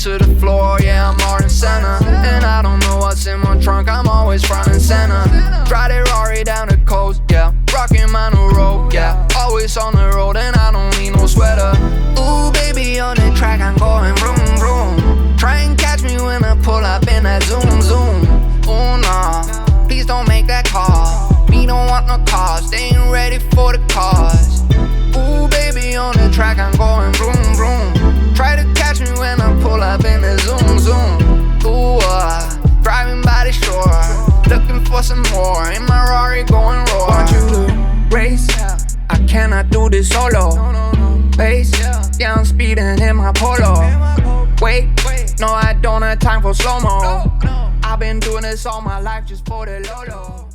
to the floor, yeah, I'm Martin Senna. And I don't know what's in my trunk, I'm always front and center. Drive that Rari down the coast, yeah, rocking my new road, yeah. Always on the road and I don't need no sweater. Ooh, baby, on the track, I'm going vroom, vroom. Try and catch me when I pull up in that zoom, zoom. Ooh, nah, please don't make that call. Me don't want no cars, they ain't ready for the cars. Ooh, baby, on the track, I'm going vroom, vroom. Try to catch me when I pull up in the zoom, zoom. Ooh, want some more. In my Rari going raw. Want you to race? I cannot do this solo. Pace, yeah, I'm speeding in my polo. Wait, no, I don't have time for slow-mo. I've been doing this all my life just for the Lolo.